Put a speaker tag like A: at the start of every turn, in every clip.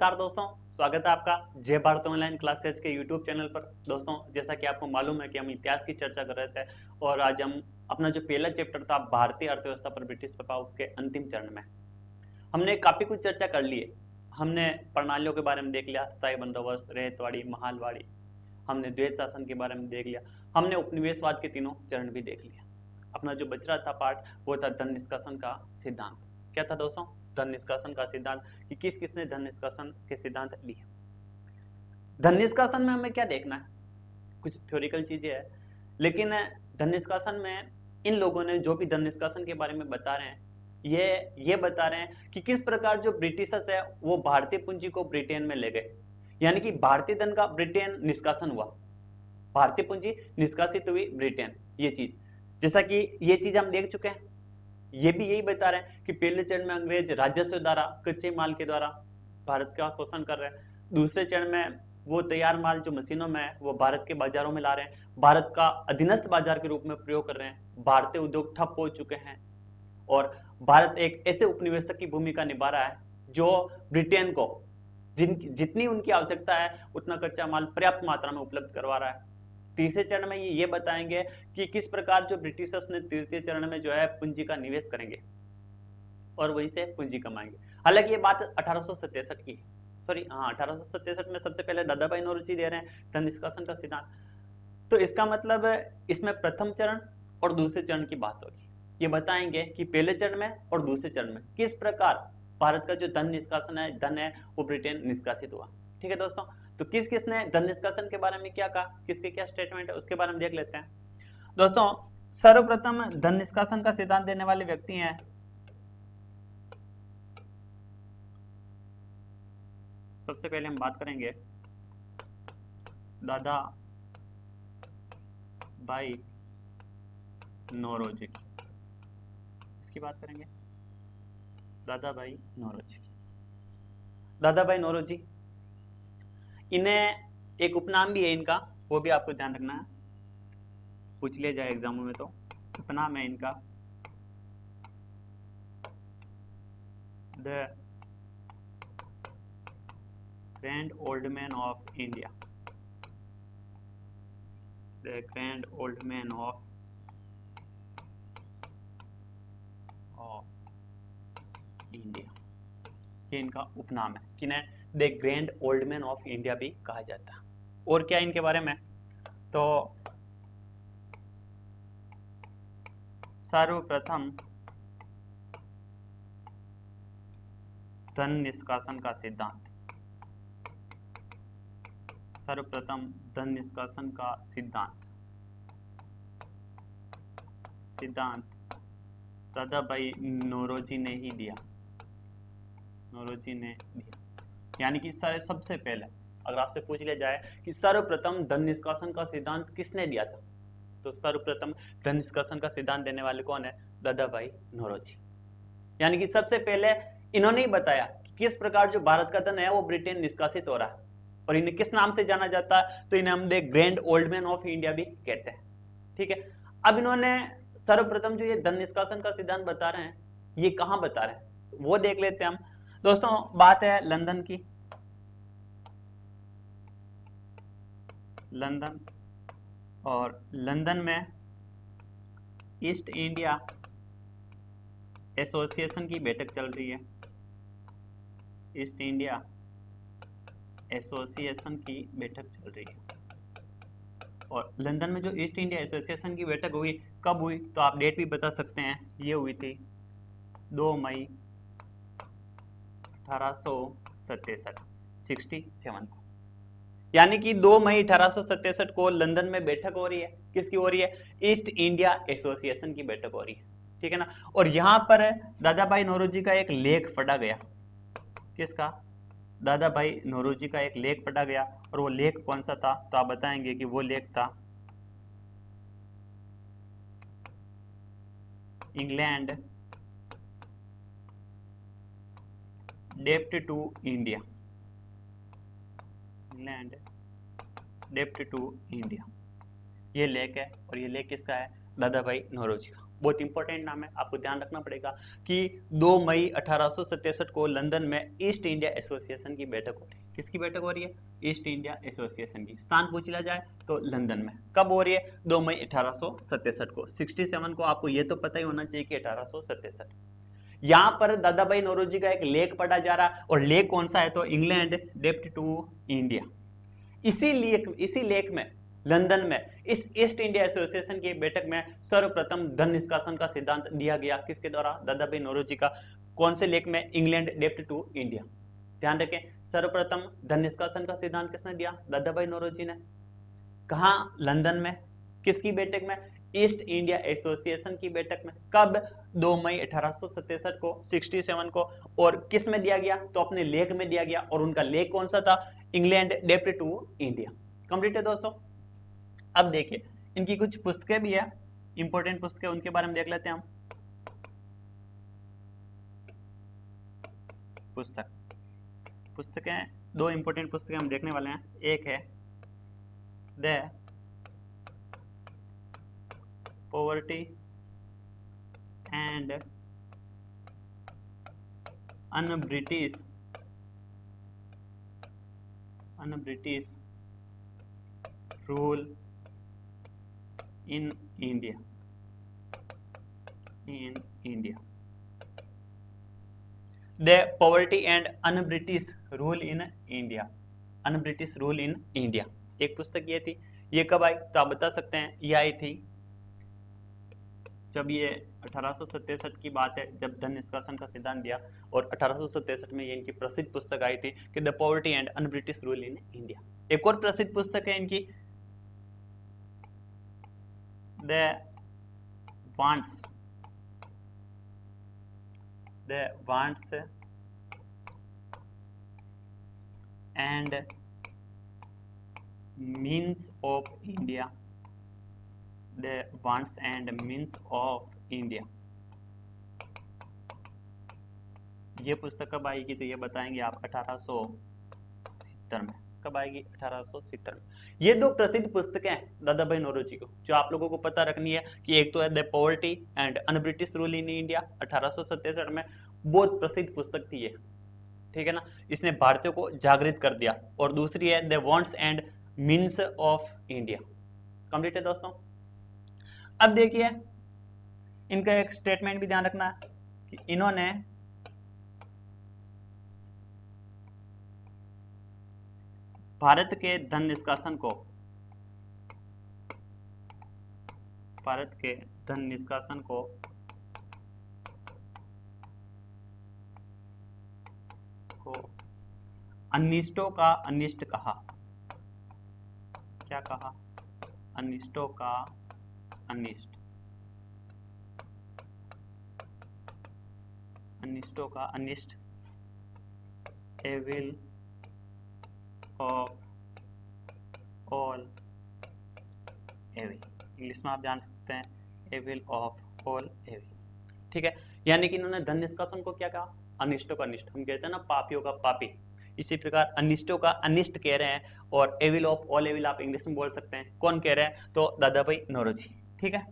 A: नमस्कार दोस्तों, स्वागत है आपका जय भारत ऑनलाइन क्लासेज के यूट्यूब चैनल पर। दोस्तों, जैसा कि आपको मालूम है कि हम इतिहास की चर्चा कर रहे थे और आज हम अपना जो पहला चैप्टर था भारतीय अर्थव्यवस्था पर ब्रिटिश प्रभाव, उसके अंतिम चरण में हमने काफी कुछ चर्चा कर ली है। हमने प्रणालियों के बारे में देख लिया, स्थायी बंदोबस्त, रेतवाड़ी, महालवाड़ी। हमने द्वैत शासन के बारे में देख लिया। हमने उपनिवेशवाद के तीनों चरण भी देख लिया। अपना जो बच रहा था पार्ट वो था धन निष्कासन का सिद्धांत। क्या था दोस्तों? धन निष्कासन का सिद्धांत, कि किस किसने धन निष्कासन के सिद्धांत लिए। धन निष्कासन में हमें क्या देखना है? कुछ थ्योरिकल चीजें है, लेकिन धन निष्कासन में इन लोगों ने जो भी धन निष्कासन के बारे में बता रहे हैं, ये बता रहे हैं कि किस प्रकार जो ब्रिटिशर्स है वो भारतीय पूंजी को ब्रिटेन में ले गए, यानी कि भारतीय धन का ब्रिटेन निष्कासन हुआ, भारतीय पूंजी निष्कासित हुई ब्रिटेन। ये चीज, जैसा कि ये चीज हम देख चुके हैं, ये भी यही बता रहे हैं कि पहले चरण में अंग्रेज राजस्व द्वारा, कच्चे माल के द्वारा भारत का शोषण कर रहे हैं। दूसरे चरण में वो तैयार माल जो मशीनों में है वो भारत के बाजारों में ला रहे हैं, भारत का अधीनस्थ बाजार के रूप में प्रयोग कर रहे हैं। भारतीय उद्योग ठप हो चुके हैं और भारत एक ऐसे उपनिवेशक की भूमिका निभा रहा है जो ब्रिटेन को जितनी उनकी आवश्यकता है उतना कच्चा माल पर्याप्त मात्रा में उपलब्ध करवा रहा है। तीसरे चरण में ये बताएंगे कि किस प्रकार जो ब्रिटिशर्स ने तृतीय चरण में जो है पूंजी का निवेश करेंगे और वहीं से पूंजी कमाएंगे। हालांकि ये बात 1867 की, सॉरी हाँ 1867 में सबसे पहले दादा भाई नौरोजी दे रहे हैं धन निष्कासन का सिद्धांत। तो इसका मतलब इसमें प्रथम चरण और दूसरे चरण की बात होगी। ये बताएंगे कि पहले चरण में और दूसरे चरण में किस प्रकार भारत का जो धन निष्कासन है, धन है, वो ब्रिटेन निष्कासित हुआ। ठीक है दोस्तों, तो किस किसने धन निष्कासन के बारे में क्या कहा, किसके क्या स्टेटमेंट है, उसके बारे में देख लेते हैं। दोस्तों, सर्वप्रथम धन निष्कासन का सिद्धांत देने वाले व्यक्ति हैं सबसे पहले हम बात करेंगे दादा भाई नौरोजी की। इसकी बात करेंगे दादा भाई नौरोजी। दादा भाई नौरोजी, इन्हें एक उपनाम भी है इनका, वो भी आपको ध्यान रखना है, पूछ लिया जाए एग्जामों में। तो उपनाम है इनका the grand old man of India, the grand old man of India. ये इनका उपनाम है, किन्हें the grand old man of India भी कहा जाता है। और क्या इनके बारे में, तो सर्वप्रथम धन निष्कासन का सिद्धांत, सर्वप्रथम धन निष्कासन का सिद्धांत दादा भाई नौरोजी ने ही दिया, नौरोजी ने दिया। यानी कि सबसे पहले अगर आपसे पूछ लिया जाए कि सर्वप्रथम धन निष्कासन का सिद्धांत किसने दिया था, तो सर्वप्रथम धन निष्कासन का सिद्धांत देने वाले कौन है? दादा भाई नौरोजी। यानी कि सबसे पहले इन्होंने ही बताया कि किस प्रकार जो भारत का धन है वो ब्रिटेन निष्कासित हो रहा है, और इन्हें किस नाम से जाना जाता है, तो इन्हें हम the grand old man of India भी कहते हैं। ठीक है, अब इन्होंने सर्वप्रथम जो ये धन निष्कासन का सिद्धांत बता रहे हैं, ये कहां बता रहे हैं वो देख लेते हैं हम। दोस्तों, बात है लंदन की, लंदन, और लंदन में ईस्ट इंडिया एसोसिएशन की बैठक चल रही है, ईस्ट इंडिया एसोसिएशन की बैठक चल रही है। और लंदन में जो ईस्ट इंडिया एसोसिएशन की बैठक हुई, कब हुई, तो आप डेट भी बता सकते हैं। ये हुई थी 2 मई 1867, 67 को। यानी कि 2 मई 1867 को लंदन में बैठक हो रही है। किसकी हो रही है? ईस्ट इंडिया एसोसिएशन की बैठक हो रही है। ठीक है ना। और यहां पर दादा भाई नौरोजी का एक लेख पढ़ा गया। किसका? दादा भाई नौरोजी का एक लेख पढ़ा गया। और वो लेख कौन सा था, तो आप बताएंगे कि वो लेख था इंग्लैंड डेप्ट टू इंडिया, इंग्लैंड डेप्ट टू इंडिया। ये लेख है, और ये लेख किसका है? दादा भाई नौरोजी का। बहुत इंपॉर्टेंट नाम है, आपको ध्यान रखना पड़ेगा कि 2 मई 1867 को लंदन में ईस्ट इंडिया एसोसिएशन की बैठक हो रही है। किसकी बैठक हो रही है? ईस्ट इंडिया एसोसिएशन की। स्थान पूछ लिया जाए तो लंदन में। कब हो रही है? 2 मई 1867 को। 67 को आपको ये तो पता ही होना चाहिए कि 1867। यहां पर दादा भाई नौरोजी का एक लेख पढ़ा जा रहा है, और लेख कौन सा है? तो इंग्लैंड डेप्ट टू इंडिया। इसी लेख में लंदन में इस ईस्ट इंडिया एसोसिएशन की बैठक में सर्वप्रथम धन निष्कासन का सिद्धांत दिया गया। किसके द्वारा? दादा भाई नौरोजी का। कौन से लेख में? इंग्लैंड डेप्ट टू इंडिया। ध्यान रखें, सर्वप्रथम धन निष्कासन का सिद्धांत किसने दिया? दादा भाई नौरोजी ने। कहां? लंदन में। किसकी बैठक में? ईस्ट इंडिया एसोसिएशन की बैठक में। कब? 2 मई 1867 को, 67 को। और किस में दिया गया? तो अपने लेख में दिया गया। और उनका लेख कौन सा था? इंग्लैंड डेप्ट टू इंडिया। कंप्लीट है दोस्तों। अब देखिए, इनकी कुछ पुस्तकें भी है, इंपॉर्टेंट पुस्तकें, उनके बारे में देख लेते हैं हम। पुस्तकें, दो इंपॉर्टेंट पुस्तकें हम देखने वाले हैं। एक है the poverty and un-British rule in India. The poverty and un-British rule in India. Un-British rule in India. एक पुस्तक ये थी। ये कब आई? तो आप बता सकते हैं, ये आई थी जब ये 1867 की बात है, जब धन निष्कासन का सिद्धांत दिया। और 1867 में ये इनकी प्रसिद्ध पुस्तक आई थी कि the poverty and un-British rule in India. एक और प्रसिद्ध पुस्तक है इनकी, the wants and means of India. The wants and means of India. ये पुस्तक कब आएगी? तो ये बताएंगे आप 1870 में। कब आएगी? 1870 में। ये दो प्रसिद्ध पुस्तकें हैं दादा भाई नौरोजी को, जो आप लोगों को पता रखनी है कि एक तो है the poverty and un-British rule in India, 1867 में। बहुत प्रसिद्ध पुस्तक थी ये, ठीक है ना। इसने भारतीयों को जागृत कर दिया। और दूसरी है the wants and means of India. Complete है दोस्तों। अब देखिए, इनका एक स्टेटमेंट भी ध्यान रखना है कि इन्होंने भारत के धन निष्कासन को अनिष्टों का अनिष्ट कहा। क्या कहा? अनिष्टों का अनिष्ट। अनिष्टों का अनिष्ट। Evil of all evil. English में आप जान सकते हैं एविल ऑफ ऑल एविल, ठीक है। यानी कि इन्होंने धन निष्कासन को क्या कहा? अनिष्टों का अनिष्ट। हम कहते हैं ना पापियों का पापी, इसी प्रकार अनिष्टों का अनिष्ट कह रहे हैं। और एविल ऑफ ऑल एविल आप इंग्लिश में बोल सकते हैं। कौन कह रहे हैं? तो दादा भाई नौरोजी, ठीक है।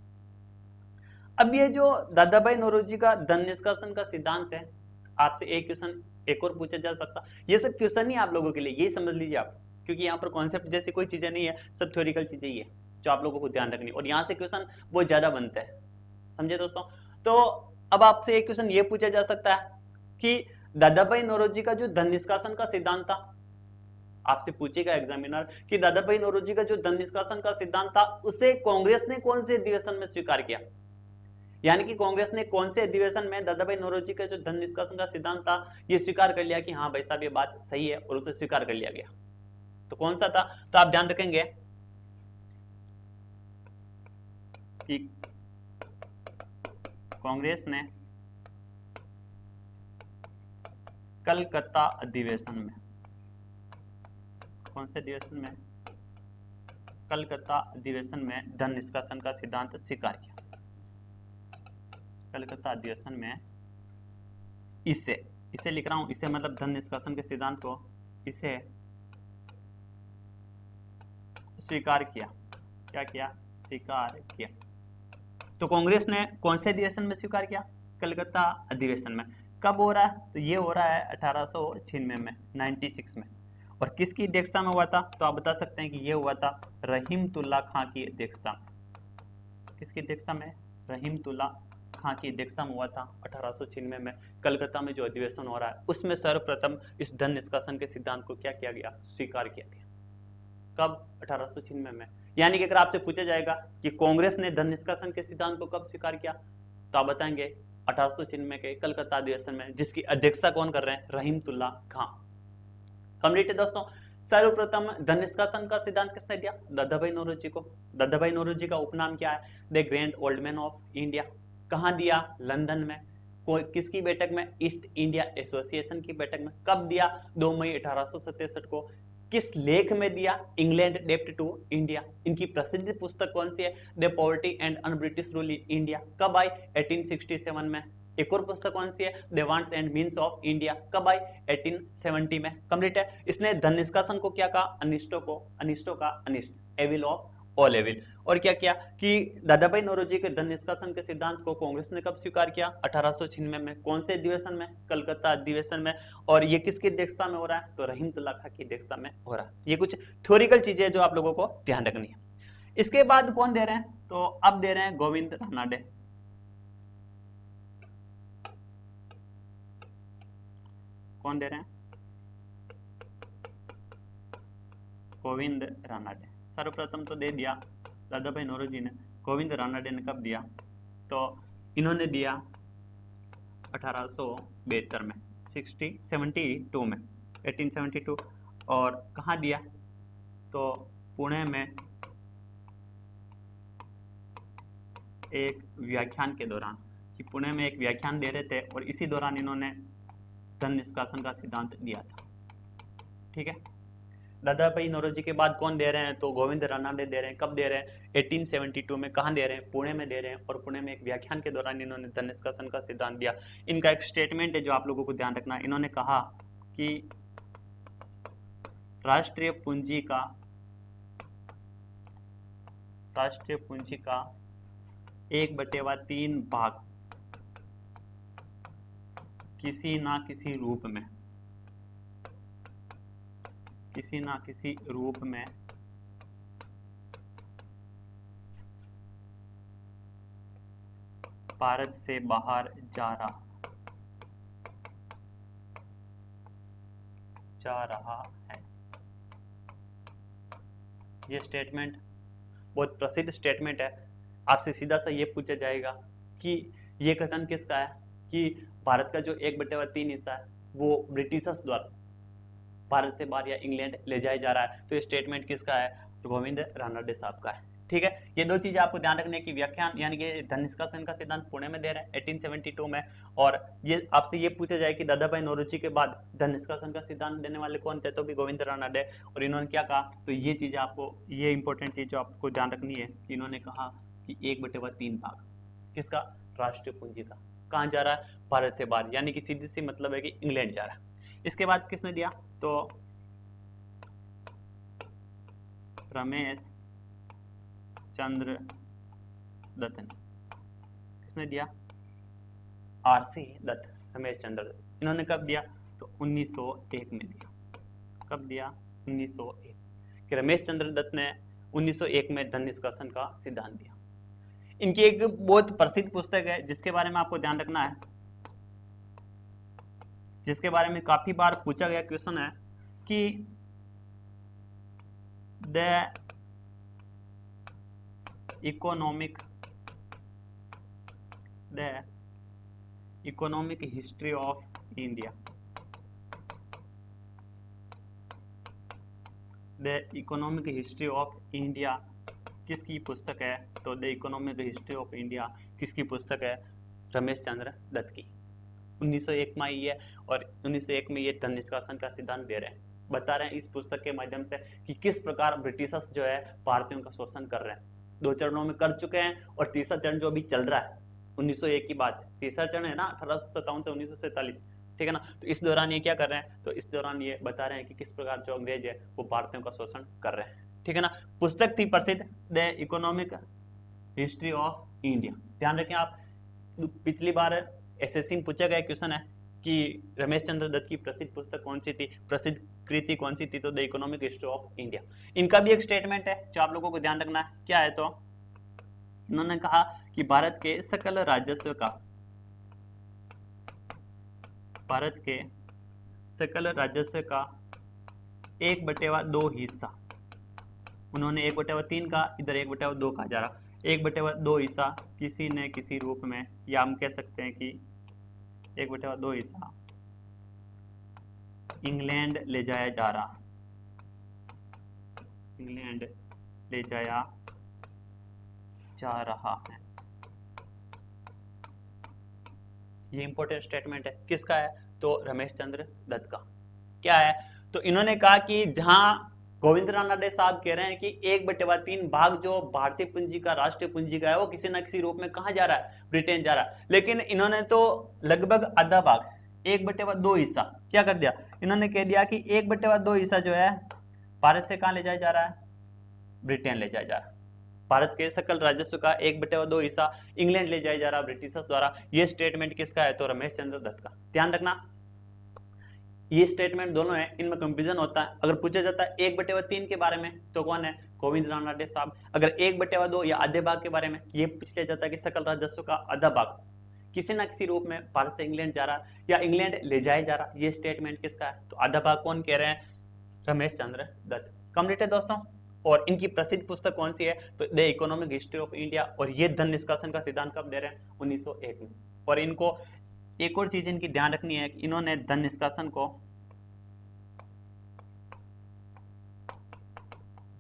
A: अब ये जो दादा भाई नौरोजी का धन निष्कासन का सिद्धांत है, आपसे एक क्वेश्चन एक और पूछा जा सकता। ये सब क्वेश्चन नहीं आप लोगों के लिए, यही समझ लीजिए आप, क्योंकि यहाँ पर कॉन्सेप्ट जैसी कोई चीजें नहीं है, सब थ्योरिकल चीजें ही है जो आप लोगों को ध्यान रखनी। और यहाँ से क्वेश्चन बहुत ज्यादा बनते हैं, समझे दोस्तों। तो अब आपसे एक क्वेश्चन ये पूछा जा सकता है कि दादा भाई नौरोजी का जो धन निष्कासन का सिद्धांत था, आपसे पूछेगा एग्जामिनर कि दादा भाई नौरोजी का जो धन निष्कासन का सिद्धांत था, उसे कांग्रेस ने कौन से अधिवेशन में स्वीकार किया। यानी कि कांग्रेस ने कौन से अधिवेशन में दादा भाई नौरोजी का जो धन निष्कासन का सिद्धांत था, ये स्वीकार कर लिया कि हाँ भाई साहब ये बात सही है, और उसे स्वीकार कर लिया गया। तो कौन सा था? तो आप ध्यान रखेंगे कि कांग्रेस ने कलकत्ता अधिवेशन में, कौन से अधिवेशन में? कलकत्ता अधिवेशन में धन निष्कासन का सिद्धांत स्वीकार किया। कलकत्ता अधिवेशन में इसे लिख रहा हूं, इसे मतलब धन निष्कासन के सिद्धांत को, इसे स्वीकार किया। क्या किया? स्वीकार किया। तो कांग्रेस ने कौन से अधिवेशन में स्वीकार किया? कलकत्ता अधिवेशन में। कब हो रहा है? तो ये हो रहा है 1896 में, 96 में। और किसकी अध्यक्षता में हुआ था? तो आप बता सकते हैं कि ये हुआ था रहीमतुल्ला खां की अध्यक्षता में। किसकी अध्यक्षता में? रहीमतुल्ला खां की अध्यक्षता में हुआ था 1896 में। कलकत्ता में जो अधिवेशन हो रहा है उसमें सर्वप्रथम इस धन निष्कासन के सिद्धांत को क्या किया गया? स्वीकार किया गया। कब? 1896 में। यानी कि अगर आपसे पूछा जाएगा कि कांग्रेस ने धन निष्कासन के सिद्धांत को कब स्वीकार किया, तो आप बताएंगे 1896 के कलकत्ता अधिवेशन में, जिसकी अध्यक्षता कौन कर रहे हैं? रहीमतुल्ला खां। कंप्लीट है दोस्तों। सर्वप्रथम धन निष्कासन का सिद्धांत किसने दिया? दादाभाई नौरोजी को। दादाभाई नौरोजी का उपनाम क्या है? The grand old man of India. कहां दिया? लंदन में। किसकी बैठक में? ईस्ट इंडिया एसोसिएशन की बैठक में। कब दिया? 2 मई 1867 को। किस लेख में दिया? इंग्लैंड डेप्ट टू इंडिया। इनकी प्रसिद्ध पुस्तक कौन सी है? The poverty and un British rule in India. कब आई? 1867 में। एक और पुस्तक कौन सी है? The wants and means of India. कब आई? 1870 में। कंप्लीट है। इसने धन निष्कासन को क्या कहा? अनिष्टों का अनिष्ट, एविल ऑफ ऑल एविल। और क्या किया कि दादाभाई नौरोजी के धन निष्कासन के सिद्धांत को कांग्रेस ने कब स्वीकार किया? 1896 में। कौन से अधिवेशन में? कलकत्ता अधिवेशन में। और ये किसकी अध्यक्षता में हो रहा है? तो रहीमतुल्ला खां की अध्यक्षता में हो रहा है। ये कुछ थ्योरिकल चीजें जो आप लोगों को ध्यान रखनी है। इसके बाद कौन दे रहे हैं? तो अब दे रहे हैं गोविंद रानाडे। कौन दे रहे हैं? गोविंद रानाडे। सर्वप्रथम तो दे दिया दादाभाई नौरोजी ने। गोविंद रानाडे ने कब दिया? तो इन्होंने दिया 1872 में, 72 में, 1872। और कहाँ दिया? तो पुणे में एक व्याख्यान के दौरान। कि पुणे में एक व्याख्यान दे रहे थे और इसी दौरान इन्होंने धन निष्कासन का सिद्धांत दिया था। ठीक है। दादाभाई नौरोजी के बाद कौन दे रहे हैं? तो गोविंद रानाडे दे रहे हैं। कब दे रहे हैं? 1872 में। कहाँ दे रहे हैं? पुणे में दे रहे हैं। और पुणे में एक व्याख्यान के दौरान इन्होंने धन निष्कासन का सिद्धांत दिया। इनका एक स्टेटमेंट है जो आप लोगों को ध्यान रखना है। इन्होंने कहा कि राष्ट्रीय पूंजी का 1/3 भाग किसी ना किसी रूप में भारत से बाहर जा रहा है। ये स्टेटमेंट बहुत प्रसिद्ध स्टेटमेंट है। आपसे सीधा सा ये पूछा जाएगा कि ये कथन किसका है कि भारत का जो 1/3 हिस्सा है वो ब्रिटिशर्स द्वारा भारत से बाहर या इंग्लैंड ले जाया जा रहा है। तो ये स्टेटमेंट किसका है? तो गोविंद रानाडे साहब का है। ठीक है। ये दो चीजें आपको ध्यान रखने की। व्याख्यान यानी कि धन निष्कासन का सिद्धांत पुणे में दे रहे हैं 1872 में। और ये आपसे ये पूछा जाए कि दादाभाई नौरोजी के बाद धन निष्कासन का सिद्धांत देने वाले कौन थे? तो भी गोविंद रानाडे। और इन्होंने क्या कहा? तो ये चीजें आपको, ये इंपॉर्टेंट चीज जो आपको ध्यान रखनी है कि इन्होंने कहा कि 1/3 भाग किसका? राष्ट्रीय पूंजी का। कहाँ जा रहा है? भारत से बाहर। यानी कि सीधी सी मतलब है कि इंग्लैंड जा रहा है। इसके बाद किसने दिया? तो रमेश चंद्र दत्त ने। किसने दिया? आरसी दत्त, रमेश चंद्र दत्त। इन्होंने कब दिया? तो 1901 में दिया। कब दिया? 1901 कि रमेश चंद्र दत्त ने 1901 में धन निष्कासन का सिद्धांत दिया। इनकी एक बहुत प्रसिद्ध पुस्तक है जिसके बारे में आपको ध्यान रखना है, जिसके बारे में काफी बार पूछा गया क्वेश्चन है कि the economic history of India. The economic history of India किसकी पुस्तक है? तो the economic history of India किसकी पुस्तक है? रमेश चंद्र दत्त की। 1901 में आई है और 1901 में ये धन निष्कासन का सिद्धांत दे रहे हैं। बता रहे हैं इस पुस्तक के माध्यम से कि किस प्रकार ब्रिटिशर्स जो है भारतीयों का शोषण कर रहे हैं। 2 चरणों में कर चुके हैं और तीसरा चरण जो अभी चल रहा है 1901 की बात है। तीसरा चरण है ना 1857 से 1947। ठीक है ना। तो इस दौरान ये क्या कर रहे हैं? तो इस दौरान ये बता रहे हैं कि किस प्रकार जो अंग्रेज है वो भारतीयों का शोषण कर रहे हैं। ठीक है ना। पुस्तक थी प्रसिद्ध the economic history of India. ध्यान रखें आप, पिछली बार एसएससी में पूछा गया क्वेश्चन है कि रमेश चंद्र दत्त की प्रसिद्ध पुस्तक कौन सी थी, प्रसिद्ध कृति कौन सी थी, तो the economic history of India. इनका भी एक स्टेटमेंट है जो आप लोगों को ध्यान रखना है, क्या है, तो इन्होंने कहा कि भारत के सकल राजस्व का, भारत के सकल राजस्व का 1/2 हिस्सा, उन्होंने 1/3 का, इधर 1/2 कहा जा रहा, 1/2 हिस्सा किसी न किसी रूप में, या हम कह सकते हैं कि 1/2 हिस्सा इंग्लैंड ले जाया जा रहा, इंग्लैंड ले जाया जा रहा है। ये इंपॉर्टेंट स्टेटमेंट है, किसका है, तो रमेश चंद्र दत्त का। क्या है, तो इन्होंने कहा कि जहां गोविंद रानडे साहब कह रहे हैं कि 1/3 भाग जो भारतीय पूंजी का, राष्ट्रीय पूंजी का है, वो किसी न किसी रूप में कहां जा रहा है, ब्रिटेन जा रहा है, लेकिन इन्होंने तो लगभग आधा भाग, 1/2 हिस्सा क्या कर दिया, इन्होंने कह दिया कि 1/2 हिस्सा जो है भारत से कहां ले जाया जा रहा है, ब्रिटेन ले जाया जा रहा है। भारत के सकल राजस्व का 1/2 हिस्सा इंग्लैंड ले जाया जा रहा ब्रिटिशर्स द्वारा। यह स्टेटमेंट किसका है, तो रमेश चंद्र दत्त का। ध्यान रखना, ये स्टेटमेंट दोनों है, इनमें कंफ्यूजन होता है। अगर पूछा जाता है 1/3 के बारे में तो कौन है, गोविंद रानडे साहब। अगर 1/2 या आधे भाग के बारे में ये पूछ लिया जाता है कि सकल राजस्व का आधा भाग किसी न किसी रूप में भारत से इंग्लैंड जा रहा या इंग्लैंड ले जाया जा रहा, ये स्टेटमेंट किसका है, तो आधा भाग कौन कह रहे हैं, रमेश चंद्र दत्त। कंप्लीट है दोस्तों। और इनकी प्रसिद्ध पुस्तक कौन सी है, तो the economic history of India. और ये धन निष्कासन का सिद्धांत कब दे रहे हैं, 1901 में। और इनको एक और चीज इनकी ध्यान रखनी है कि इन्होंने धन निष्कासन को,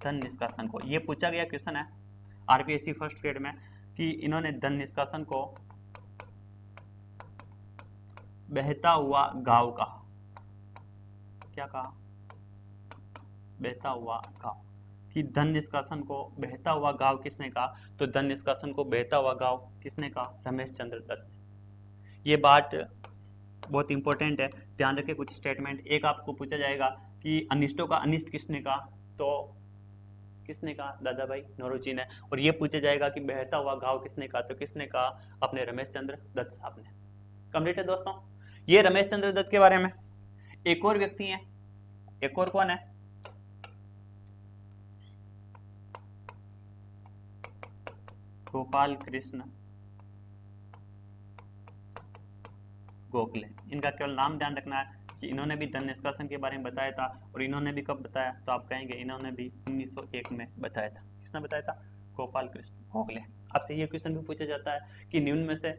A: धन निष्कासन को, ये पूछा गया क्वेश्चन है आरपीएससी फर्स्ट ग्रेड में कि इन्होंने धन निष्कासन को बहता हुआ गांव कहा। क्या कहा, बहता हुआ गांव। कि धन निष्कासन को बहता हुआ गांव किसने कहा, तो धन निष्कासन को बहता हुआ गांव किसने कहा, रमेश चंद्र दत्त ने। ये बात बहुत इंपॉर्टेंट है, ध्यान रखें। कुछ स्टेटमेंट, एक आपको पूछा जाएगा कि अनिष्टों का अनिष्ट किसने कहा, तो किसने कहा, दादा भाई नौरोजी ने। और ये पूछा जाएगा कि बहता हुआ गांव किसने कहा, तो किसने कहा, अपने रमेश चंद्र दत्त साहब ने। कंप्लीट है दोस्तों, ये रमेश चंद्र दत्त के बारे में। एक और व्यक्ति है, एक और कौन है, गोपाल कृष्ण गोखले। इनका केवल नाम ध्यान रखना है कि इन्होंने भी धन निष्कासन के बारे में बताया था। और इन्होंने भी कब बताया, तो आप कहेंगे इन्होंने भी 1901 में बताया था। किसने बताया था, गोपाल कृष्ण गोखले। आपसे ये क्वेश्चन भी पूछा जाता है कि निम्न में से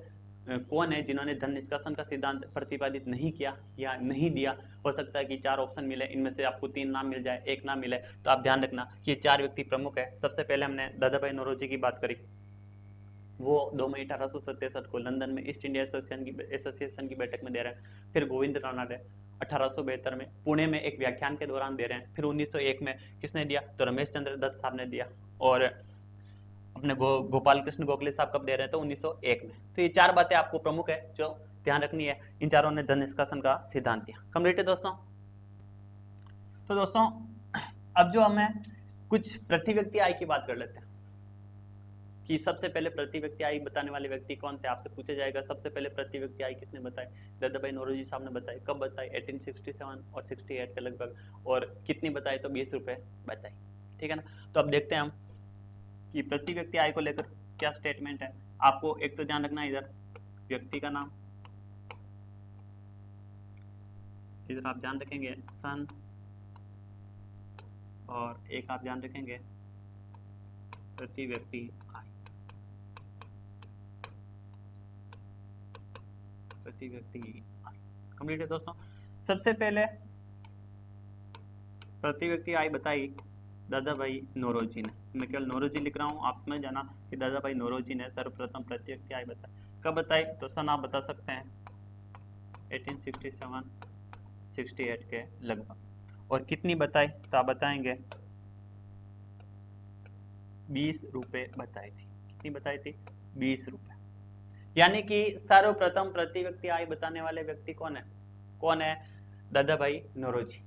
A: कौन है जिन्होंने धन निष्कासन का सिद्धांत प्रतिपादित नहीं किया या नहीं दिया। हो सकता है कि 4 ऑप्शन मिले, इनमें से आपको 3 नाम मिल जाए, 1 नाम मिले, तो आप ध्यान रखना कि ये 4 व्यक्ति प्रमुख है। सबसे पहले हमने दादा भाई नौरोजी की बात करी, वो 2 मई 1867 को लंदन में ईस्ट इंडिया एसोसिएशन की बैठक में दे रहे हैं। फिर गोविंद रानडे 1872 में पुणे में एक व्याख्यान के दौरान दे रहे हैं। फिर 1901 में किसने दिया, तो रमेश चंद्र दत्त साहब ने दिया। और अपने गोपाल कृष्ण गोखले साहब कब दे रहे हैं, तो 1901 में। तो ये 4 बातें आपको प्रमुख है जो ध्यान रखनी है। इन चारों ने धन निष्कासन का सिद्धांत दिया। कंप्लीट है दोस्तों। तो दोस्तों अब जो हमें कुछ प्रति व्यक्ति आय की बात कर लेते हैं कि सबसे पहले प्रति व्यक्ति आय बताने वाले व्यक्ति कौन थे। आपसे पूछा जाएगा सबसे पहले प्रति व्यक्ति आय किसने बताई, दादा भाई नौरोजी साहब ने बताई। कब बताई, 1867 और 68 के लगभग। और कितनी बताई, तो 20 रुपए बताई। ठीक है ना। तो अब देखते हैं हम कि प्रति व्यक्ति आय को लेकर क्या स्टेटमेंट है। आपको एक तो ध्यान रखना, इधर व्यक्ति का नाम, इधर आप ध्यान रखेंगे सन, और एक आप ध्यान रखेंगे प्रति व्यक्ति आय, प्रति व्यक्ति आय। कंप्लीट है दोस्तों। सबसे पहले प्रति व्यक्ति आय बताई दादा भाई नौरोजी ने। मैं केवल नौरोजी लिख रहा हूँ, आप समझ जाना कि दादा भाई नौरोजी ने सर्वप्रथम प्रति व्यक्ति आय बताई। कब बताई, तो सन आप बता सकते हैं 1867 68 के लगभग। और कितनी बताई, तो आप बताएंगे 20 रुपए बताई थी। कितनी बताई थी, 20 रुपए। यानी कि सर्वप्रथम प्रति व्यक्ति आय बताने वाले व्यक्ति कौन है, कौन है, दादा भाई नौरोजी।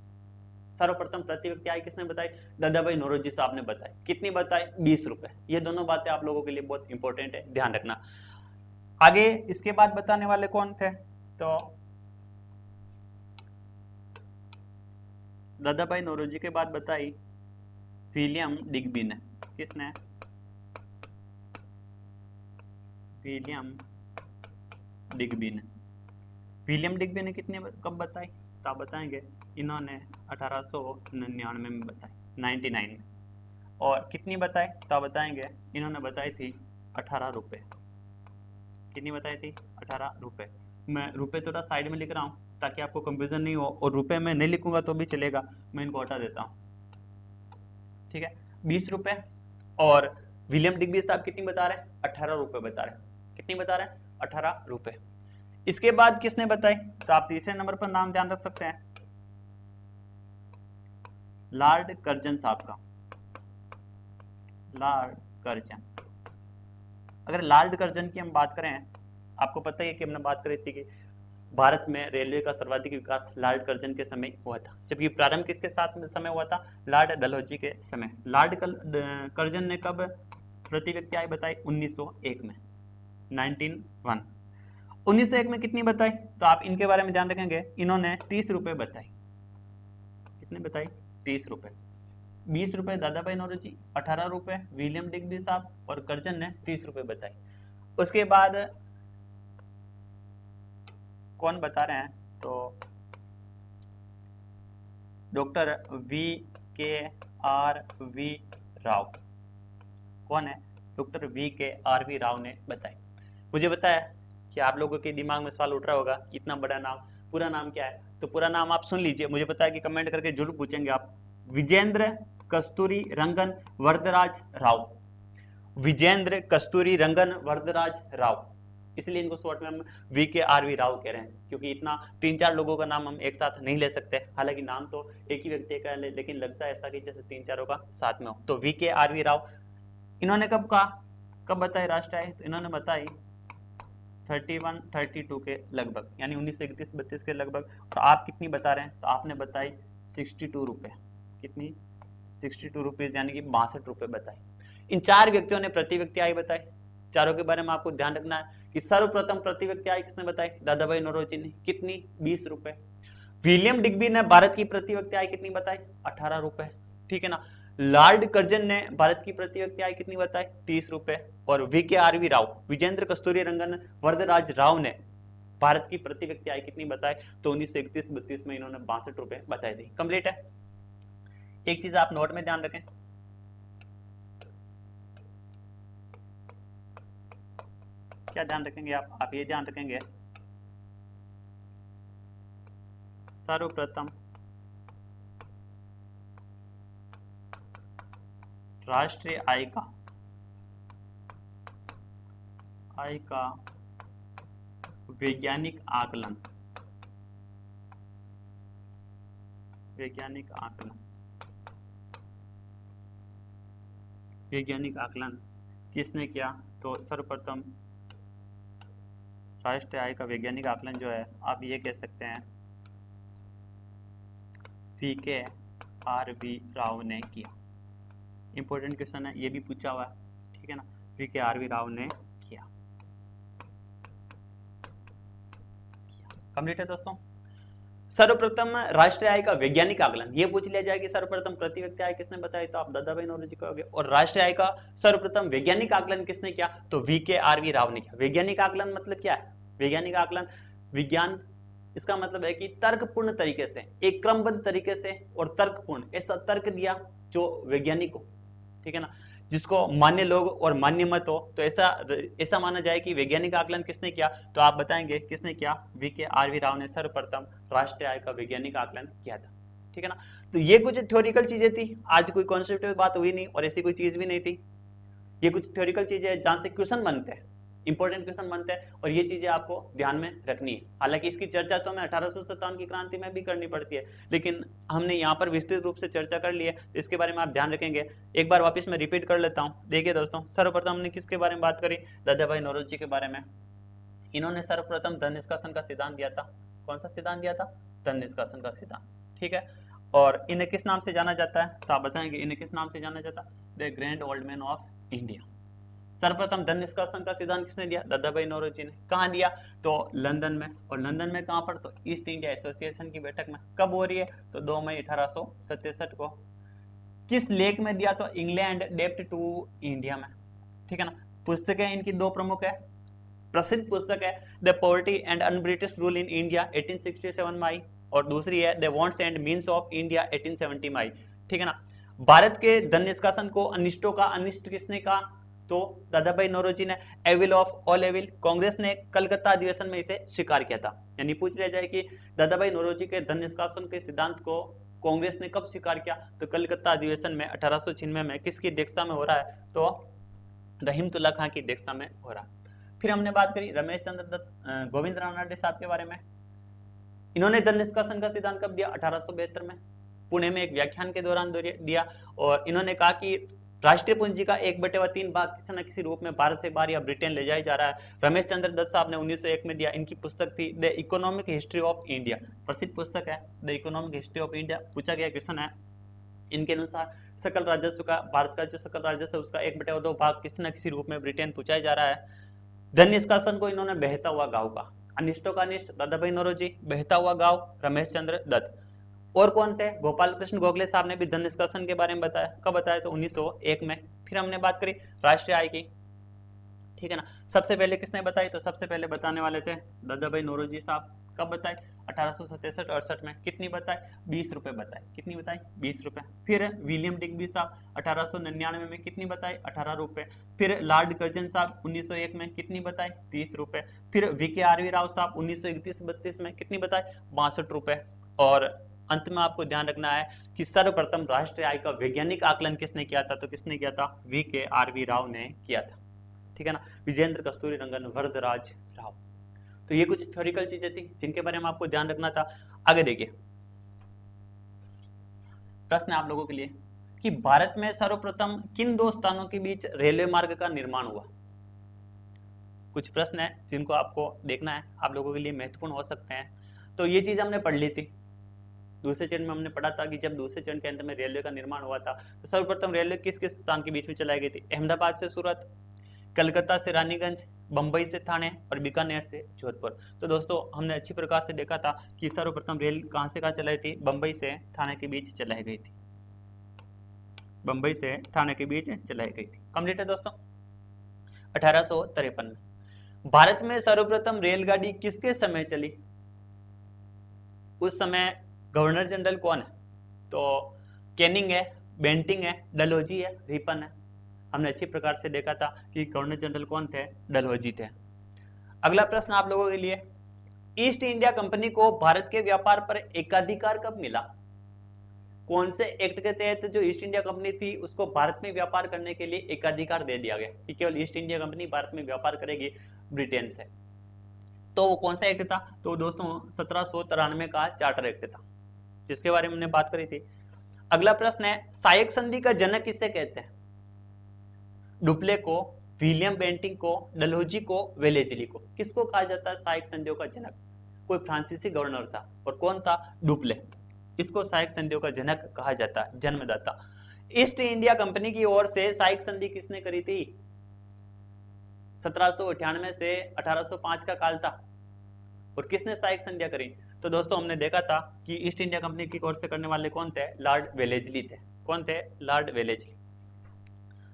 A: सर्वप्रथम प्रति व्यक्ति आय किसने बताई? दादा भाई नौरोजी साहब ने बताई। कितनी बताई? 20 रुपए। ये दोनों बातें आप लोगों के लिए बहुत इंपॉर्टेंट है, ध्यान रखना। आगे इसके बाद बताने वाले कौन थे? तो दादा भाई नौरोजी के बाद बताई विलियम डिग्बी ने। किसने? विलियम डिग्बी ने। विलियम डिग्बी ने कितने कब बताई? तो आप बताएंगे, इन्होंने 1899 में बताई, 99 में। और कितनी बताई? तो आप बताएंगे, इन्होंने बताई थी 18 रुपये। कितनी बताई थी? 18 रुपये। मैं रुपये थोड़ा साइड में लिख रहा हूँ ताकि आपको कंफ्यूजन नहीं हो, और रुपये में नहीं लिखूंगा तो भी चलेगा, मैं इनको हटा देता हूँ, ठीक है। 20 रुपये। और विलियम डिग्बी साहब कितनी बता रहे हैं? 18 रुपये बता रहे हैं। कितनी बता रहे हैं? 18 रुपये। इसके बाद किसने बताई? तो आप तीसरे नंबर पर नाम ध्यान रख सकते हैं, लॉर्ड कर्जन साहब का। Lord Curzon. अगर लॉर्ड कर्जन की हम बात करें, आपको पता ही है कि हमने बात करी थी कि भारत में रेलवे का सर्वाधिक विकास लॉर्ड कर्जन के समय हुआ था, जबकि प्रारंभ किसके साथ में समय हुआ था? लॉर्ड डलहौजी के समय। लॉर्ड कर्जन ने कब प्रति व्यक्ति आय बताई? 1901 में, 1901। 1901 में कितनी बताई? तो आप इनके बारे में ध्यान रखेंगे, इन्होंने 30 रुपए बताई। कितने बताई? 30 रुपए। 20 रुपए दादा भाई नौरोजी, 18 रुपए विलियम डिग्बी साहब, और कर्जन ने 30 रुपए बताई। उसके बाद कौन बता रहे हैं? तो डॉक्टर V.K.R.V. राव। कौन है? Doctor V.K.R.V. राव ने बताई। मुझे बताया कि आप लोगों के दिमाग में सवाल उठ रहा होगा कि इतना बड़ा नाम, पूरा नाम क्या है? तो पूरा नाम आप सुन लीजिए, मुझे पता है कि कमेंट करके जरूर पूछेंगे आप। विजेंद्र कस्तूरी रंगन वरदराज राव। विजेंद्र कस्तूरी रंगन वरदराज राव, इसलिए इनको शॉर्ट में हम V.K.R.V. राव कह रहे हैं, क्योंकि इतना 3-4 लोगों का नाम हम एक साथ नहीं ले सकते। हालांकि नाम तो एक ही व्यक्ति का है, लेकिन लगता है ऐसा कि जैसे 3-4 का साथ में हो। तो V.K.R.V. राव, इन्होंने कब कहा, कब बताई राष्ट्रीय आय? तो इन्होंने बताई 31-32 के लगभग, यानी 1931-32 के लगभग। तो आप कितनी बता रहे हैं? तो आपने बताई 62 रुपये। कितनी? 62 रुपीज, यानी कि 62 रुपये बताई। इन 4 व्यक्तियों ने प्रति व्यक्ति आय बताई। चारों के बारे में आपको ध्यान रखना है कि सर्वप्रथम प्रति व्यक्ति आय किसने बताई? दादा भाई नौरोजी ने। कितनी? 20 रुपए। विलियम डिग्बी ने भारत की प्रति व्यक्ति आय कितनी बताई? 18 रुपए, ठीक है ना। लॉर्ड कर्जन ने भारत की प्रति व्यक्ति आय कितनी बताई? 30 रुपए। और V.K.R.V. राव, विजेंद्र कस्तूरी रंगन वरदराज राव ने भारत की प्रति व्यक्ति आय कितनी बताई? तो 1931-32 में इन्होंने 62 रुपए बताई थी। कंप्लीट है। एक चीज आप नोट में ध्यान रखें, क्या ध्यान रखेंगे आप ये ध्यान रखेंगे, सर्वप्रथम राष्ट्रीय आय का वैज्ञानिक आकलन, वैज्ञानिक आकलन किसने किया? तो सर्वप्रथम राष्ट्रीय आय का वैज्ञानिक आकलन जो है, आप ये कह सकते हैं V.K.R.V. राव ने किया। इंपॉर्टेंट क्वेश्चन है, ये भी पूछा हुआ है, ठीक है ना। V.K.R.V. राव ने किया। कंप्लीट है दोस्तों। सर्वप्रथम राष्ट्रीय आय का वैज्ञानिक आकलन, ये पूछ लिया जाए कि सर्वप्रथम प्रति व्यक्ति आय किसने बताई, तो आप दादा भाई नौरोजी कहोगे। और राष्ट्रीय आय का सर्वप्रथम वैज्ञानिक आकलन किसने किया? तो V.K.R.V. राव ने किया। वैज्ञानिक आकलन मतलब क्या है? वैज्ञानिक आकलन, विज्ञान, इसका मतलब है कि तर्कपूर्ण तरीके से, एक क्रमबद्ध तरीके से और तर्कपूर्ण, ऐसा तर्क दिया जो वैज्ञानिक हो, ठीक है ना, जिसको मान्य लोग और मान्य मत हो। तो ऐसा माना जाए कि वैज्ञानिक आकलन किसने किया? तो आप बताएंगे किसने किया? V.K.R.V. राव ने सर्वप्रथम राष्ट्रीय आय का वैज्ञानिक आकलन किया था, ठीक है ना। तो ये कुछ थ्योरिकल चीजें थी, आज कोई कॉन्सेप्ट बात हुई नहीं और ऐसी कोई चीज भी नहीं थी। ये कुछ थ्योरिकल चीजें हैं जहां से क्वेश्चन बनते हैं, इंपॉर्टेंट क्वेश्चन बनते हैं, और ये चीजें आपको ध्यान में रखनी है। हालांकि इसकी चर्चा तो हमें 1857 की क्रांति में भी करनी पड़ती है, लेकिन हमने यहाँ पर विस्तृत रूप से चर्चा कर ली है, तो इसके बारे में आप ध्यान रखेंगे। एक बार वापस मैं रिपीट कर लेता हूँ। देखिए दोस्तों, सर्वप्रथम हमने किसके बारे में बात करी? दादा भाई नौरोजी के बारे में। इन्होंने सर्वप्रथम धन निष्कासन का सिद्धांत दिया था। कौन सा सिद्धांत दिया था? धन निष्कासन का सिद्धांत, ठीक है। और इन्हें किस नाम से जाना जाता है, तो आप बताएंगे इन्हें किस नाम से जाना जाता है? The grand old man of India. सर्वप्रथम धन निष्कासन का सिद्धांत किसने दिया? दादा भाई नौरोजी ने। कहाँ दिया? तो लंदन में। और लंदन में कहाँ पर? तो ईस्ट इंडिया एसोसिएशन की बैठक में। कब हो रही है? तो 2 मई 1867 को। किस लेख में दिया? तो इंग्लैंड डेप्ट टू इंडिया में। ठीक है ना। पुस्तकें इनकी दो प्रमुख है। प्रसिद्ध पुस्तक है the poverty and un British rule in India 1867 में आई, और दूसरी है the wants and means of India 1870 में आई। ठीक है ना। भारत के धन निष्कासन को अनिष्टों का अनिष्ट किसने कहा? तो दादा भाई नौरोजी ने। Evil of all evil, Congress ने कलकत्ता अधिवेशन में इसे स्वीकार किया था। यानी पूछ लिया जाए कि दादा भाई नौरोजी के धन निष्कासन के सिद्धांत को कांग्रेस ने कब स्वीकार किया? तो कलकत्ता अधिवेशन में 1896 में। किसकी अध्यक्षता में हो रहा है? तो रहीमतुल्ला खां की अध्यक्षता में हो रहा। फिर हमने बात करी रमेश चंद्र दत्त गोविंद रानडे साहब के बारे में। इन्होंने धन निष्कासन का सिद्धांत कब दिया? 1872 में, पुणे में एक व्याख्यान के दौरान दिया। और इन्होंने कहा कि राष्ट्रीय पूंजी का 1/3 भाग किसी न किसी रूप में भारत से बाहर या ब्रिटेन ले जाया जा रहा है। रमेश चंद्र दत्त साहब ने 1901 में दिया। इनकी पुस्तक थी the economic history of India, प्रसिद्ध पुस्तक है the economic history of India. पूछा गया क्वेश्चन है इनके अनुसार सकल राजस्व का, भारत का जो सकल राजस्व है उसका 1/2 भाग किसी न किसी रूप में ब्रिटेन पहुंचाया जा रहा है। धन निष्कासन को इन्होंने बहता हुआ गांव का। अनिष्टों का अनिष्ट दादा भाई नौरोजी, बहता हुआ गांव रमेश चंद्र दत्त। और कौन थे? गोपाल कृष्ण गोखले साहब ने भी धन निष्कासन के बारे में बताया। कब बताया? तो 1901 में। फिर हमने बात करी राष्ट्रीय आय की। ठीक है ना। सबसे पहले किसने बताई? तो सबसे पहले बताने वाले थे दादा भाई नौरोजी साहब। कब बताई? 1867-68 में। कितनी बताई? 20 रुपए बताए। कितनी बताई? 20 रुपए। फिर विलियम डिग्बी साहब 1899 में। कितनी बताई? 18 रुपए। फिर लॉर्ड कर्जन साहब 1901 में। कितनी बताई? 30 रुपए। फिर वीके आरवी राव साहब 1931-32 में। कितनी बताई? 62 रुपए। और अंत में आपको ध्यान रखना है कि सर्वप्रथम राष्ट्रीय आय का वैज्ञानिक आकलन किसने किया था? तो किसने किया था? वीके आरवी राव ने किया था। ठीक है ना। विजेंद्र कस्तूरी रंगन वरदराज राव। तो ये कुछ थ्योरिकल चीजें थी जिनके बारे में आपको ध्यान रखना था। आगे देखिए, प्रश्न है आप लोगों के लिए कि भारत में सर्वप्रथम किन दो स्थानों के बीच रेलवे मार्ग का निर्माण हुआ? कुछ प्रश्न है जिनको आपको देखना है, आप लोगों के लिए महत्वपूर्ण हो सकते हैं। तो ये चीज हमने पढ़ ली थी दूसरे चरण में। हमने पढ़ा था कि जब दूसरे चरण के अंत में रेलवे का निर्माण हुआ था तो सर्वप्रथम रेलवे किस किस स्थान के बीच में चलाई गई थी? अहमदाबाद से सूरत, कलकत्ता से रानीगंज, बंबई से थाने और बीकानेर से जोधपुर। तो दोस्तों हमने अच्छी प्रकार से देखा था कि सर्वप्रथम रेल कहां से कहां चलाई थी? बंबई से थाने के बीच चलाई गई थी। बंबई से थाने के बीच चलाई गई थी। कंप्लीट है दोस्तों। 1853 में भारत में सर्वप्रथम रेलगाड़ी किसके समय चली? उस समय गवर्नर जनरल कौन है? तो कैनिंग है, बेंटिंग है, डलहौजी है, रिपन है। हमने अच्छी प्रकार से देखा था कि गवर्नर जनरल कौन थे? डलहौजी थे। अगला प्रश्न आप लोगों के लिए, ईस्ट इंडिया कंपनी को भारत के व्यापार पर एकाधिकार कब मिला? कौन से एक्ट के तहत जो ईस्ट इंडिया कंपनी थी उसको भारत में व्यापार करने के लिए एकाधिकार दे दिया गया कि केवल ईस्ट इंडिया कंपनी भारत में व्यापार करेगी ब्रिटेन से? तो वो कौन सा एक्ट था? तो दोस्तों 1793 का चार्टर एक्ट था जिसके बारे में हमने बात करी थी। अगला प्रश्न है, सायक संधि का जनक किसे कहते हैं? डुप्ले को, विलियम बेंटिंग को, डलहौजी को, वेलेजली को। किसको कहा जाता है सहायक संधियों का जनक? कोई फ्रांसीसी गवर्नर था और कौन था? डुप्ले। इसको सहायक संधियों का जनक कहा जाता है, जन्मदाता। ईस्ट इंडिया कंपनी की ओर से सहायक संधि किसने करी थी? 1798 से 1805 का काल था। और किसने सहायक संधियां करी? तो दोस्तों हमने देखा था कि ईस्ट इंडिया कंपनी की ओर से करने वाले कौन थे? लॉर्ड वेलेजली थे। कौन थे? Lord Wellesley.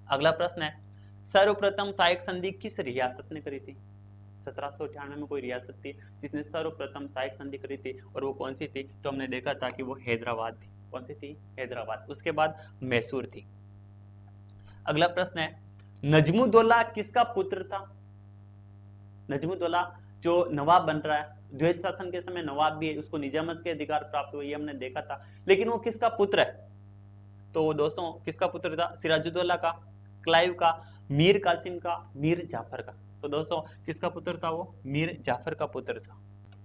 A: अगला प्रश्न है, सर्वप्रथम सहायक संधि किस रियासत ने करी थी? 1798 में कोई रियासत थी जिसने सर्वप्रथम सहायक संधि करी थी और वो कौन सी थी? तो हमने देखा था कि वो हैदराबाद थी। कौन सी थी? हैदराबाद। उसके बाद मैसूर थी। अगला प्रश्न है, नजमुद्दौला किसका पुत्र था? नजमुद्दौला जो नवाब बन रहा है, द्वैत शासन के समय नवाब भी है, उसको निजामत के अधिकार प्राप्त हुए, ये हमने देखा था। लेकिन वो किसका पुत्र है? तो दोस्तों किसका पुत्र था? सिराजुद्दौला का, क्लाइव का, मीर कासिम का, मीर जाफर का। तो दोस्तों किसका पुत्र था वो? मीर जाफर का पुत्र था।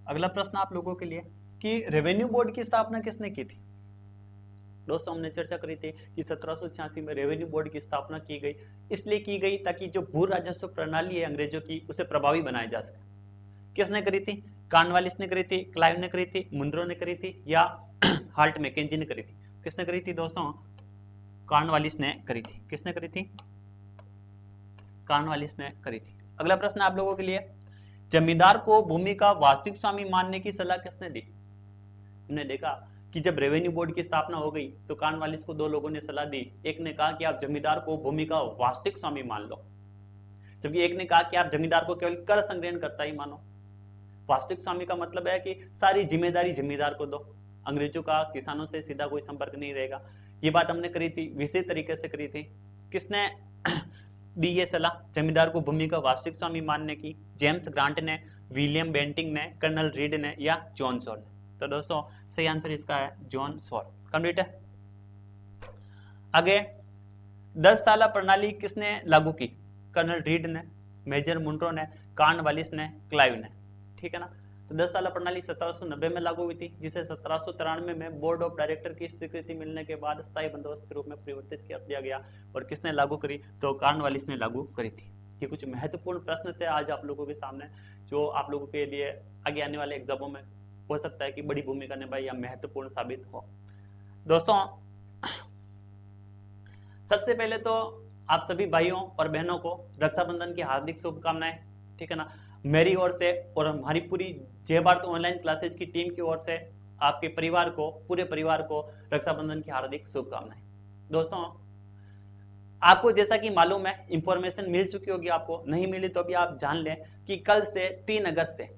A: अगला प्रश्न आप लोगों के लिए कि रेवेन्यू बोर्ड की स्थापना किसने की थी? दोस्तों हमने चर्चा करी थी कि 1786 में रेवेन्यू बोर्ड की स्थापना की गई। इसलिए की गई ताकि जो भू राजस्व प्रणाली है अंग्रेजों की उसे प्रभावी बनाया जा सके। किसने करी थी? कॉर्नवालिस ने करी थी, क्लाइव ने करी थी, मुनरो ने करी थी या हाल्ट मैकेंजी ने करी थी। किसने करी थी दोस्तों? कॉर्नवालिस ने करी थी। किसने करी थी? कॉर्नवालिस ने करी थी। अगला प्रश्न आप लोगों के लिए, जमींदार को भूमि का वास्तविक स्वामी मानने की सलाह किसने दी? हमने देखा कि जब रेवेन्यू बोर्ड की स्थापना हो गई तो कॉर्नवालिस को दो लोगों ने सलाह दी। एक ने कहा कि आप जमींदार को भूमि का वास्तविक स्वामी मान लो, जबकि एक ने कहा कि आप जमींदार को केवल कर संग्रहण करता ही मानो। वास्तविक स्वामी का मतलब है कि सारी जिम्मेदारी जमींदार को दो, अंग्रेजों का किसानों से सीधा कोई संपर्क नहीं रहेगा। ये बात हमने करी थी, विशेष तरीके से करी थी। किसने दी ये सलाह जमींदार को भूमि का वास्तविक स्वामी मानने की? जेम्स ग्रांट ने, विलियम बेंटिंग ने, कर्नल रीड ने या जॉन सॉर ने? तो दोस्तों सही आंसर इसका है जॉन सॉर। कंप्लीट है। आगे 10 साला प्रणाली किसने लागू की? कर्नल रीड ने, मेजर मुनरो ने, कॉर्नवालिस ने, क्लाइव ने। ठीक है ना। तो 10 साला प्रणाली 1790 में लागू हुई थी, जिसे 1793 में बोर्ड ऑफ डायरेक्टर की स्वीकृति मिलने के बाद स्थायी बंदोबस्त के रूप में परिवर्तित कर दिया गया। और किसने लागू करी? तो कॉर्नवालिस ने लागू करी थी। ये कुछ महत्वपूर्ण प्रश्न थे आज आप लोगों के सामने, जो आप लोगों के लिए आगे आने वाले एग्जामों में हो सकता है कि बड़ी भूमिका निभाए या महत्वपूर्ण साबित हो। दोस्तों सबसे पहले तो आप सभी भाइयों और बहनों को रक्षाबंधन की हार्दिक शुभकामनाएं। ठीक है ना। मेरी ओर से और हमारी पूरी जय भारत ऑनलाइन क्लासेज की टीम की ओर से आपके परिवार को, पूरे परिवार को रक्षाबंधन की हार्दिक शुभकामनाएं। दोस्तों आपको जैसा कि मालूम है, इंफॉर्मेशन मिल चुकी होगी, आपको नहीं मिली तो भी आप जान लें कि कल से 3 अगस्त से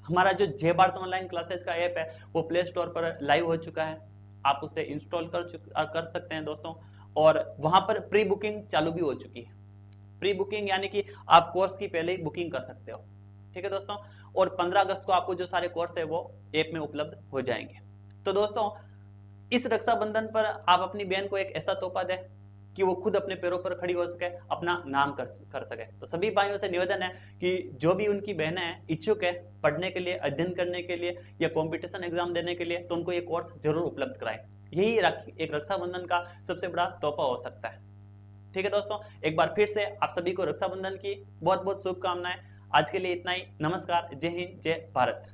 A: हमारा जो जय भारत ऑनलाइन क्लासेज का ऐप है वो प्ले स्टोर पर लाइव हो चुका है। आप उसे इंस्टॉल कर सकते हैं दोस्तों, और वहां पर प्री बुकिंग चालू भी हो चुकी है। प्री बुकिंग यानी कि आप कोर्स की पहले ही बुकिंग कर सकते हो। ठीक है दोस्तों। और 15 अगस्त को आपको जो सारे कोर्स है वो ऐप में उपलब्ध हो जाएंगे। तो दोस्तों इस रक्षाबंधन पर आप अपनी बहन को एक ऐसा तोहफा दें कि वो खुद अपने पैरों पर खड़ी हो सके, अपना नाम कर सके। तो सभी भाइयों से निवेदन है कि जो भी उनकी बहनें हैं इच्छुक है पढ़ने के लिए, अध्ययन करने के लिए या कंपटीशन एग्जाम देने के लिए, तो उनको ये कोर्स जरूर उपलब्ध कराएं। यही एक रक्षाबंधन का सबसे बड़ा तोहफा हो सकता है। ठीक है दोस्तों, एक बार फिर से आप सभी को रक्षाबंधन की बहुत बहुत शुभकामनाएं। आज के लिए इतना ही। नमस्कार, जय हिंद, जय भारत।